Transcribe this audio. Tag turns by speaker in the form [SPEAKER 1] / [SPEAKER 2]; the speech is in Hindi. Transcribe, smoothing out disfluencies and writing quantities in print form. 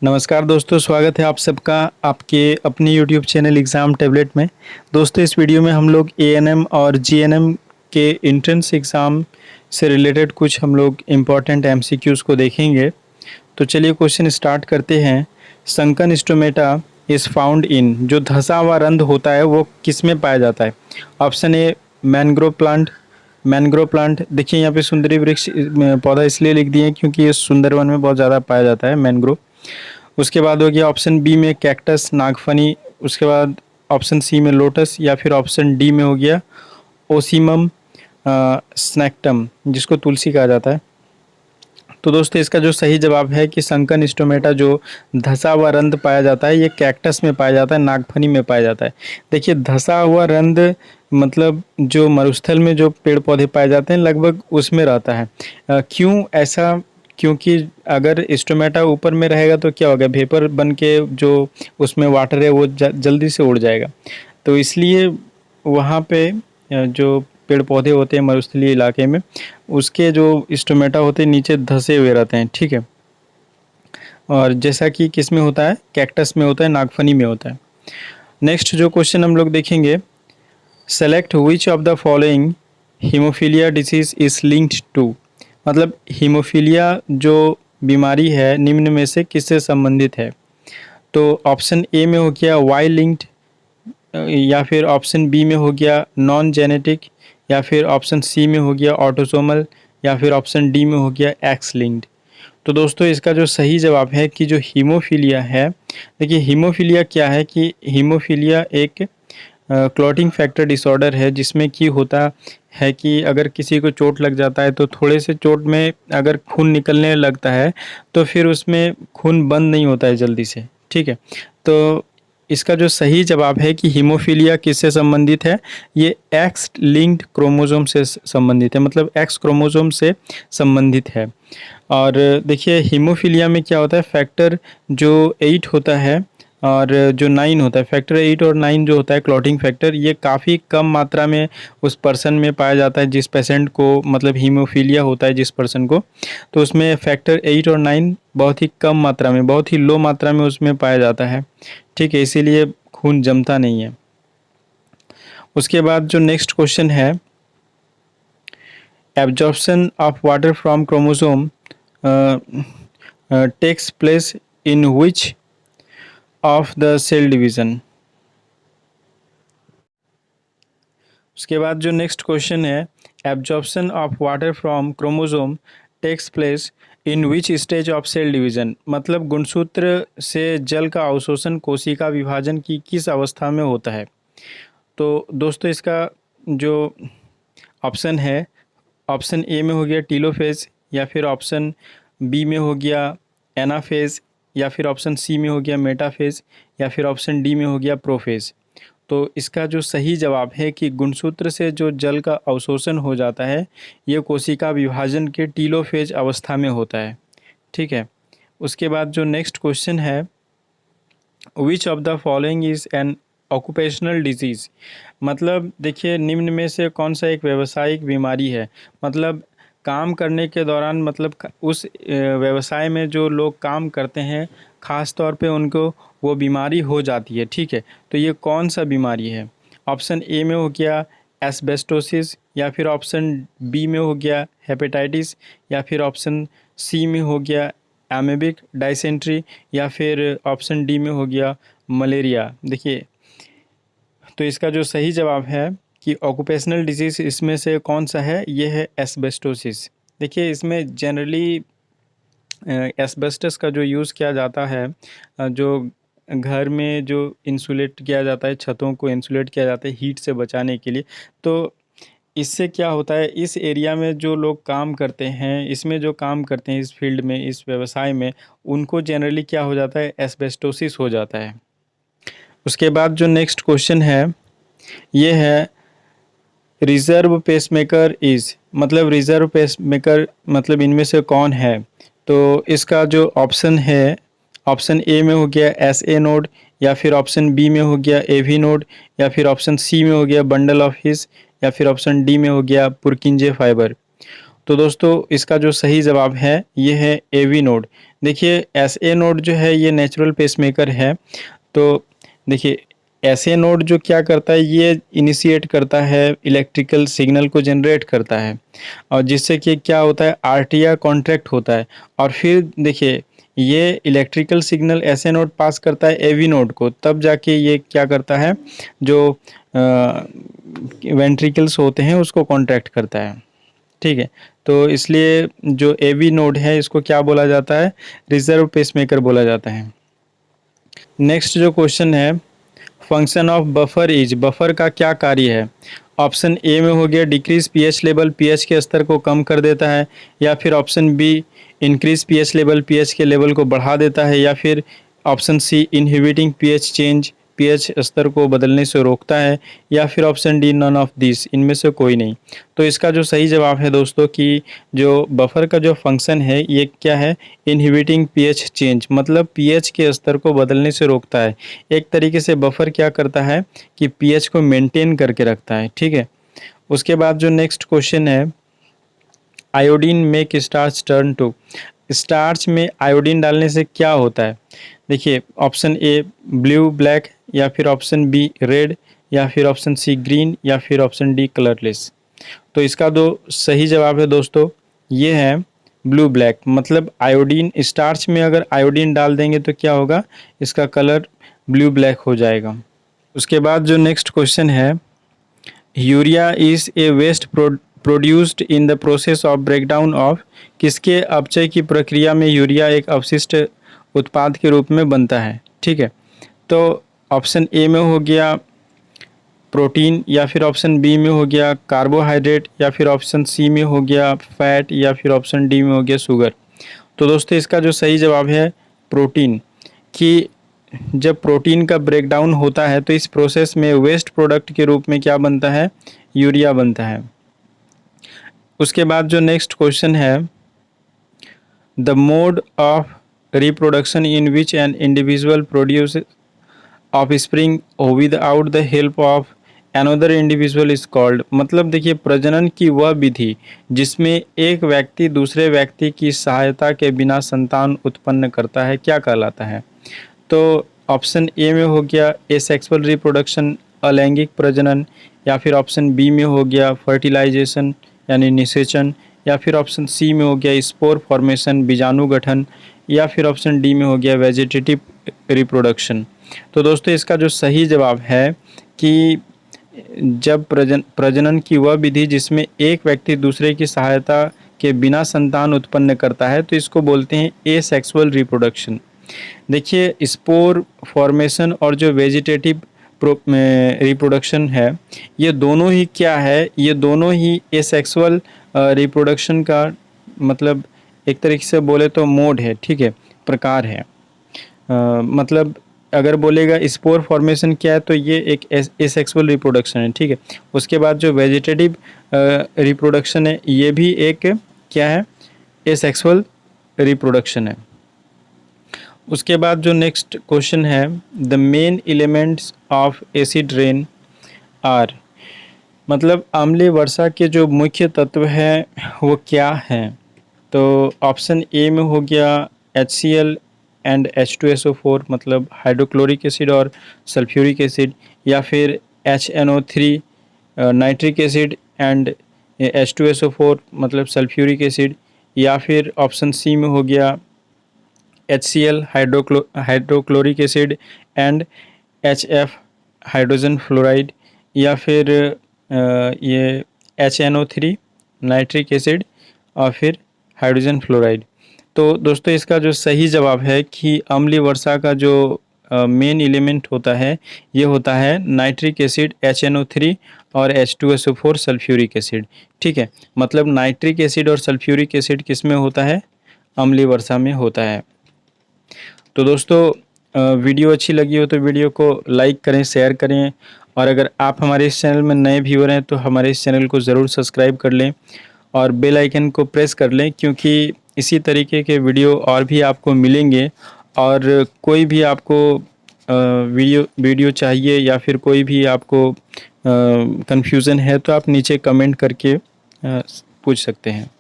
[SPEAKER 1] नमस्कार दोस्तों, स्वागत है आप सबका आपके अपने YouTube चैनल एग्ज़ाम टैबलेट में। दोस्तों, इस वीडियो में हम लोग एएनएम और जीएनएम के एंट्रेंस एग्ज़ाम से रिलेटेड कुछ हम लोग इम्पॉर्टेंट एमसीक्यूज़ को देखेंगे। तो चलिए क्वेश्चन स्टार्ट करते हैं। Sunken stomata is found in, जो धंसा हुआ रंध्र होता है वो किस में पाया जाता है? Option A mangrove plant. Mangrove plant देखिए यहाँ पे सुंदरी वृक्ष पौधा इसलिए लिख दिए क्योंकि ये सुंदरवन में बहुत ज़्यादा पाया जाता है मैनग्रोव। उसके बाद हो गया ऑप्शन बी में कैक्टस नागफनी। उसके बाद ऑप्शन सी में लोटस, या फिर ऑप्शन डी में हो गया ओसीमम स्नैक्टम, जिसको तुलसी कहा जाता है। तो दोस्तों, इसका जो सही जवाब है कि संकन स्टोमेटा जो धंसा हुआ रंध्र पाया जाता है ये कैक्टस में पाया जाता है, नागफनी में पाया जाता है। देखिए, धंसा हुआ रंध्र मतलब जो मरुस्थल में जो पेड़ पौधे पाए जाते हैं लगभग उसमें रहता है। क्यों ऐसा? क्योंकि अगर स्टोमेटा ऊपर में रहेगा तो क्या होगा, वेपर बन के जो उसमें वाटर है वो जल्दी से उड़ जाएगा। तो इसलिए वहाँ पे जो पेड़ पौधे होते हैं मरुस्थलीय इलाके में, उसके जो स्टोमेटा होते हैं नीचे धंसे हुए रहते हैं, ठीक है। और जैसा कि किस में होता है, कैक्टस में होता है, नागफनी में होता है। नेक्स्ट जो क्वेश्चन हम लोग देखेंगे, select which of the following haemophilia disease is linked to. मतलब हीमोफीलिया जो बीमारी है निम्न में से किससे संबंधित है? तो ऑप्शन ए में हो गया वाई लिंक्ड, या फिर ऑप्शन बी में हो गया नॉन जेनेटिक, या फिर ऑप्शन सी में हो गया ऑटोसोमल, या फिर ऑप्शन डी में हो गया एक्स लिंक्ड। तो दोस्तों, इसका जो सही जवाब है कि जो हीमोफीलिया है, देखिए हीमोफीलिया क्या है कि हीमोफीलिया एक क्लॉटिंग फैक्टर डिसऑर्डर है, जिसमें कि होता है कि अगर किसी को चोट लग जाता है तो थोड़े से चोट में अगर खून निकलने लगता है तो फिर उसमें खून बंद नहीं होता है जल्दी से, ठीक है। तो इसका जो सही जवाब है कि हीमोफीलिया किससे संबंधित है, ये एक्स लिंक्ड क्रोमोसोम से संबंधित है, मतलब एक्स क्रोमोसोम से संबंधित है। और देखिए हीमोफीलिया में क्या होता है, फैक्टर जो 8 होता है और जो 9 होता है, फैक्टर 8 और 9 जो होता है क्लॉटिंग फैक्टर, ये काफ़ी कम मात्रा में उस पर्सन में पाया जाता है जिस पेशेंट को मतलब हीमोफीलिया होता है जिस पर्सन को। तो उसमें फैक्टर 8 और 9 बहुत ही कम मात्रा में, बहुत ही लो मात्रा में उसमें पाया जाता है, ठीक है। इसीलिए खून जमता नहीं है। उसके बाद जो नेक्स्ट क्वेश्चन है, absorption of water from chromosome takes place in which of the cell division. उसके बाद जो नेक्स्ट क्वेश्चन है, absorption of water from chromosome takes place in which stage of cell division. मतलब गुणसूत्र से जल का अवशोषण कोशिका विभाजन की किस अवस्था में होता है? तो दोस्तों, इसका जो ऑप्शन है, ऑप्शन ए में हो गया टीलोफेज, या फिर ऑप्शन बी में हो गया एनाफेज, या फिर ऑप्शन सी में हो गया मेटाफेज, या फिर ऑप्शन डी में हो गया प्रोफेज। तो इसका जो सही जवाब है कि गुणसूत्र से जो जल का अवशोषण हो जाता है ये कोशिका विभाजन के टीलोफेज अवस्था में होता है, ठीक है। उसके बाद जो नेक्स्ट क्वेश्चन है, विच of the following is an occupational disease. मतलब देखिए, निम्न में से कौन सा एक व्यावसायिक बीमारी है? मतलब काम करने के दौरान, मतलब उस व्यवसाय में जो लोग काम करते हैं ख़ास तौर पे उनको वो बीमारी हो जाती है, ठीक है। तो ये कौन सा बीमारी है? ऑप्शन ए में हो गया एस्बेस्टोसिस, या फिर ऑप्शन बी में हो गया हेपेटाइटिस, या फिर ऑप्शन सी में हो गया एमेबिक डाइसेंट्री, या फिर ऑप्शन डी में हो गया मलेरिया। देखिए, तो इसका जो सही जवाब है कि ऑक्यूपेशनल डिजीज़ इसमें से कौन सा है, ये है एस्बेस्टोसिस। देखिए, इसमें जनरली एस्बेस्टस का जो यूज़ किया जाता है, जो घर में जो इंसुलेट किया जाता है, छतों को इंसुलेट किया जाता है हीट से बचाने के लिए। तो इससे क्या होता है, इस एरिया में जो लोग काम करते हैं, इसमें जो काम करते हैं, इस फील्ड में, इस व्यवसाय में, उनको जनरली क्या हो जाता है, एस्बेस्टोसिस हो जाता है। उसके बाद जो नेक्स्ट क्वेश्चन है ये है रिजर्व पेसमेकर इज़। मतलब रिजर्व पेसमेकर मतलब इनमें से कौन है? तो इसका जो ऑप्शन है, ऑप्शन ए में हो गया एस ए नोड, या फिर ऑप्शन बी में हो गया ए वी नोड, या फिर ऑप्शन सी में हो गया बंडल ऑफ हिस, या फिर ऑप्शन डी में हो गया पुरकिंजे फाइबर। तो दोस्तों, इसका जो सही जवाब है ये है ए वी नोड। देखिए SA नोड जो है ये नेचुरल पेसमेकर है। तो देखिए SA नोड जो क्या करता है, ये इनिशिएट करता है, इलेक्ट्रिकल सिग्नल को जनरेट करता है, और जिससे कि क्या होता है, आर्टिया कॉन्ट्रैक्ट होता है। और फिर देखिए ये इलेक्ट्रिकल सिग्नल SA नोड पास करता है AV नोड को, तब जाके ये क्या करता है, जो वेंट्रिकल्स होते हैं उसको कॉन्ट्रैक्ट करता है। ठीक है, तो इसलिए जो AV नोड है इसको क्या बोला जाता है, रिजर्व पेसमेकर बोला जाता है। नेक्स्ट जो क्वेश्चन है, function of buffer is, buffer का क्या कार्य है। ऑप्शन ए में हो गया डिक्रीज पीएच लेवल, पीएच के स्तर को कम कर देता है, या फिर option B increase pH level, pH के लेवल को बढ़ा देता है, या फिर option C inhibiting pH change, pH स्तर को बदलने से रोकता है, या फिर option D none of this, इनमें से कोई नहीं। तो इसका जो सही जवाब है दोस्तों कि जो बफर का जो फंक्शन है ये क्या है, इनहिबिटिंग पीएच चेंज, मतलब पीएच के स्तर को बदलने से रोकता है। एक तरीके से बफर क्या करता है कि पीएच को मेंटेन करके रखता है। ठीक है, उसके बाद जो नेक्स्ट क्वेश्चन है, iodine make starch turn to, starch में आयोडीन डालने से क्या होता है। देखिए ऑप्शन ए ब्लू ब्लैक, या फिर ऑप्शन बी रेड, या फिर ऑप्शन सी ग्रीन, या फिर ऑप्शन डी कलरलेस। तो इसका जो सही जवाब है दोस्तों ये है ब्लू ब्लैक, मतलब आयोडीन, स्टार्च में अगर आयोडीन डाल देंगे तो क्या होगा, इसका कलर ब्लू ब्लैक हो जाएगा। उसके बाद जो नेक्स्ट क्वेश्चन है, urea is a waste produced in the process of breakdown of, किसके अपचय की प्रक्रिया में यूरिया एक अवशिष्ट उत्पाद के रूप में बनता है। ठीक है, तो ऑप्शन ए में हो गया प्रोटीन, या फिर ऑप्शन बी में हो गया कार्बोहाइड्रेट, या फिर ऑप्शन सी में हो गया फैट, या फिर ऑप्शन डी में हो गया शुगर। तो दोस्तों इसका जो सही जवाब है प्रोटीन, कि जब प्रोटीन का ब्रेकडाउन होता है तो इस प्रोसेस में वेस्ट प्रोडक्ट के रूप में क्या बनता है, यूरिया बनता है। उसके बाद जो नेक्स्ट क्वेश्चन है, the mode of reproduction in which an individual produce of spring without the help of another individual is called, मतलब देखिए प्रजनन की वह विधि जिसमें एक व्यक्ति दूसरे व्यक्ति की सहायता के बिना संतान उत्पन्न करता है, क्या कहलाता है। तो ऑप्शन ए में हो गया एसेक्सुअल रिप्रोडक्शन, अलैंगिक प्रजनन, या फिर ऑप्शन बी में हो गया फर्टिलाइजेशन यानी निषेचन, या फिर ऑप्शन सी में हो गया स्पोर फॉर्मेशन बीजाणु गठन, या फिर ऑप्शन डी में हो गया वेजिटेटिव रिप्रोडक्शन। तो दोस्तों इसका जो सही जवाब है कि जब प्रजनन की वह विधि जिसमें एक व्यक्ति दूसरे की सहायता के बिना संतान उत्पन्न करता है तो इसको बोलते हैं एसेक्सुअल रिप्रोडक्शन। देखिए स्पोर फॉर्मेशन और जो वेजिटेटिव रिप्रोडक्शन है ये दोनों ही क्या है, ये दोनों ही एसेक्सुअल रिप्रोडक्शन का मतलब एक तरीके से बोले तो मोड है। ठीक है, प्रकार है। मतलब अगर बोलेगा स्पोर फॉर्मेशन क्या है तो ये एक एसेक्सुअल रिप्रोडक्शन है। ठीक है, उसके बाद जो वेजिटेटिव रिप्रोडक्शन है ये भी एक क्या है, एसेक्सुअल रिप्रोडक्शन है। उसके बाद जो नेक्स्ट क्वेश्चन है, the main elements of acid rain are, मतलब अम्लीय वर्षा के जो मुख्य तत्व हैं वो क्या हैं। तो ऑप्शन ए में हो गया HCl एंड H2SO4, मतलब हाइड्रोक्लोरिक एसिड और सल्फ्यूरिक एसिड, या फिर HNO3 nitric acid and H2SO4 मतलब सल्फ्यूरिक एसिड, या फिर ऑप्शन सी में हो गया HCl hydrochloric acid and HF hydrogen fluoride, या फिर ये HNO3 नाइट्रिक एसिड और फिर हाइड्रोजन फ्लोराइड। तो दोस्तों इसका जो सही जवाब है कि अम्लीय वर्षा का जो मेन एलिमेंट होता है ये होता है नाइट्रिक एसिड HNO3 और H2SO4 सल्फ्यूरिक एसिड। ठीक है, मतलब नाइट्रिक एसिड और सल्फ्यूरिक एसिड किस में होता है, अम्लीय वर्षा में होता है। तो दोस्तों वीडियो अच्छी लगी हो तो वीडियो को लाइक करें, शेयर करें, और अगर आप हमारे इस चैनल में नए व्यूअर हैं तो हमारे इस चैनल को ज़रूर सब्सक्राइब कर लें और बेल आइकन को प्रेस कर लें, क्योंकि इसी तरीके के वीडियो और भी आपको मिलेंगे। और कोई भी आपको वीडियो चाहिए या फिर कोई भी आपको कन्फ्यूज़न है तो आप नीचे कमेंट करके पूछ सकते हैं।